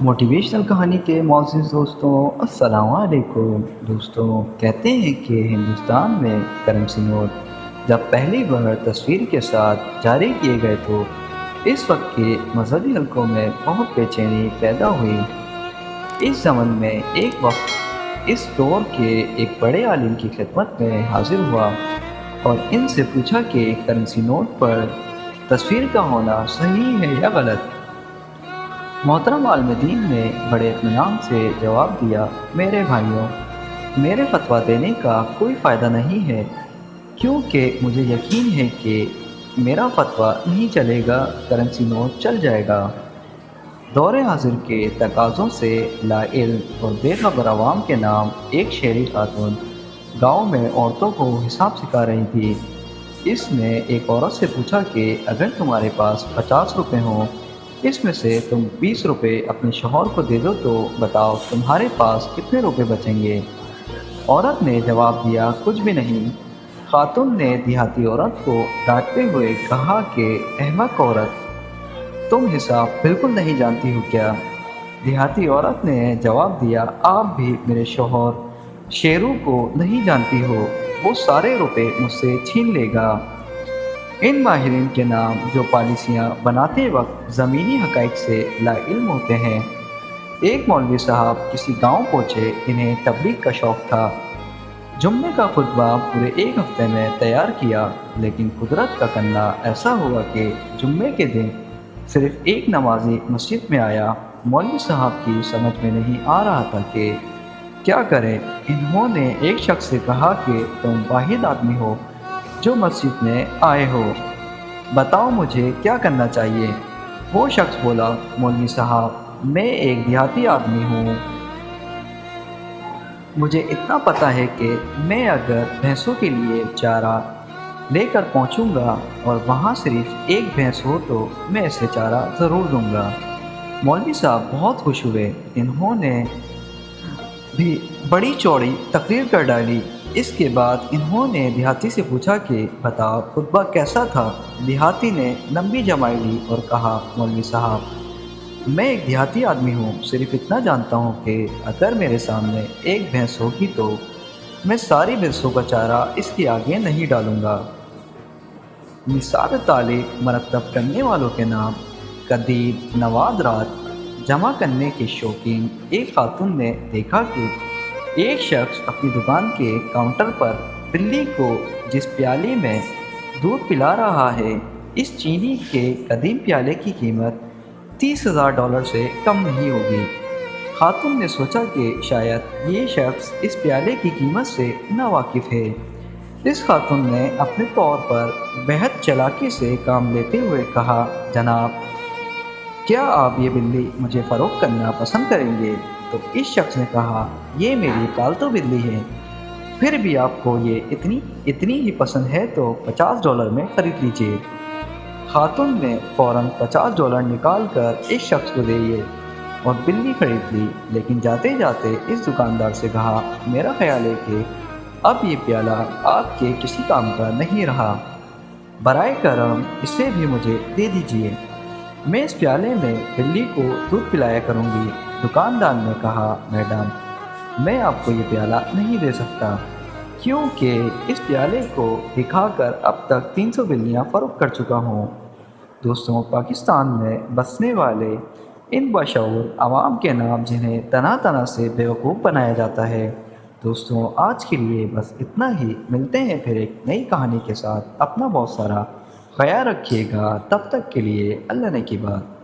Motivational کہانی کے معزز دوستوں، السلام علیکم دوستوں۔ کہتے ہیں کہ ہندوستان میں کرنسی نوٹ جب پہلی بار تصویر کے ساتھ جاری کیے گئے تو اس وقت کے مذہبی حلقوں میں بہت بے چینی پیدا ہوئی۔ اس زمن میں ایک وقت اس دور کے ایک بڑے عالم کی خدمت میں حاضر ہوا اور ان سے پوچھا کہ کرنسی نوٹ پر تصویر کا ہونا صحیح ہے یا غلط۔ محترم عالم دین نے بڑے اطمینان سے جواب دیا، میرے بھائیوں، میرے فتویٰ دینے کا کوئی فائدہ نہیں ہے، کیونکہ مجھے یقین ہے کہ میرا فتویٰ نہیں چلے گا، کرنسی نوٹ چل جائے گا۔ دور حاضر کے تقاضوں سے لا علم اور بے خبر عوام کے نام ایک شہری خاتون گاؤں میں عورتوں کو حساب سکھا رہی تھی۔ اس نے ایک عورت سے پوچھا کہ اگر تمہارے پاس 50 روپے ہوں، اس میں سے تم 20 روپے اپنے شوہر کو دے دو تو بتاؤ تمہارے پاس کتنے روپے بچیں گے؟ عورت نے جواب دیا، کچھ بھی نہیں۔ خاتون نے دیہاتی عورت کو ڈانٹتے ہوئے کہا کہ احمق عورت، تم حساب بالکل نہیں جانتی ہو کیا؟ دیہاتی عورت نے جواب دیا، آپ بھی میرے شوہر شیرو کو نہیں جانتی ہو، وہ سارے روپے مجھ سے چھین لے گا۔ ان ماہرین کے نام جو پالیسیاں بناتے وقت زمینی حقائق سے لا علم ہوتے ہیں۔ ایک مولوی صاحب کسی گاؤں پہنچے، انہیں تبلیغ کا شوق تھا۔ جمعے کا خطبہ پورے ایک ہفتے میں تیار کیا، لیکن قدرت کا کرنا ایسا ہوا کہ جمعے کے دن صرف ایک نمازی مسجد میں آیا۔ مولوی صاحب کی سمجھ میں نہیں آ رہا تھا کہ کیا کریں۔ انہوں نے ایک شخص سے کہا کہ تم واحد آدمی ہو جو مسجد میں آئے ہو، بتاؤ مجھے کیا کرنا چاہیے؟ وہ شخص بولا، مولوی صاحب، میں ایک دیہاتی آدمی ہوں، مجھے اتنا پتہ ہے کہ میں اگر بھینسوں کے لیے چارہ لے کر پہنچوں گا اور وہاں صرف ایک بھینس ہو تو میں اسے چارہ ضرور دوں گا۔ مولوی صاحب بہت خوش ہوئے۔ انہوں نے بھی بڑی چوڑی تقریر کر ڈالی۔ اس کے بعد انہوں نے دیہاتی سے پوچھا کہ بتاؤ خطبہ کیسا تھا؟ دیہاتی نے لمبی جمائی لی اور کہا، مولوی صاحب، میں ایک دیہاتی آدمی ہوں، صرف اتنا جانتا ہوں کہ اگر میرے سامنے ایک بھینس ہوگی تو میں ساری بھینسوں کا چارہ اس کے آگے نہیں ڈالوں گا۔ نصاب تعلیم مرتب کرنے والوں کے نام، قدیم نوادرات جمع کرنے کے شوقین۔ ایک خاتون نے دیکھا کہ ایک شخص اپنی دکان کے کاؤنٹر پر بلی کو جس پیالے میں دودھ پلا رہا ہے، اس چینی کے قدیم پیالے کی قیمت $30,000 سے کم نہیں ہوگی۔ خاتون نے سوچا کہ شاید یہ شخص اس پیالے کی قیمت سے ناواقف ہے۔ اس خاتون نے اپنے طور پر بہت چالاکی سے کام لیتے ہوئے کہا، جناب، کیا آپ یہ بلی مجھے فروخت کرنا پسند کریں گے؟ تو اس شخص نے کہا، یہ میری پالتو بلی ہے، پھر بھی آپ کو یہ اتنی ہی پسند ہے تو $50 میں خرید لیجیے۔ خاتون نے فوراً $50 نکال کر اس شخص کو دیے اور بلی خرید لی، لیکن جاتے جاتے اس دکاندار سے کہا، میرا خیال ہے کہ اب یہ پیالہ آپ کے کسی کام کا نہیں رہا، برائے کرم اسے بھی مجھے دے دیجیے، میں اس پیالے میں بلی کو دودھ پلایا کروں گی۔ دکاندار نے کہا، میڈم، میں آپ کو یہ پیالہ نہیں دے سکتا، کیونکہ اس پیالے کو دکھا کر اب تک 300 بلیاں فروخت کر چکا ہوں۔ دوستوں، پاکستان میں بسنے والے ان باشعور عوام کے نام جنہیں طرح طرح سے بیوقوف بنایا جاتا ہے۔ دوستوں، آج کے لیے بس اتنا ہی، ملتے ہیں پھر ایک نئی کہانی کے ساتھ۔ اپنا بہت سارا خیال رکھیے گا، تب تک کے لیے اللہ نے کی بات۔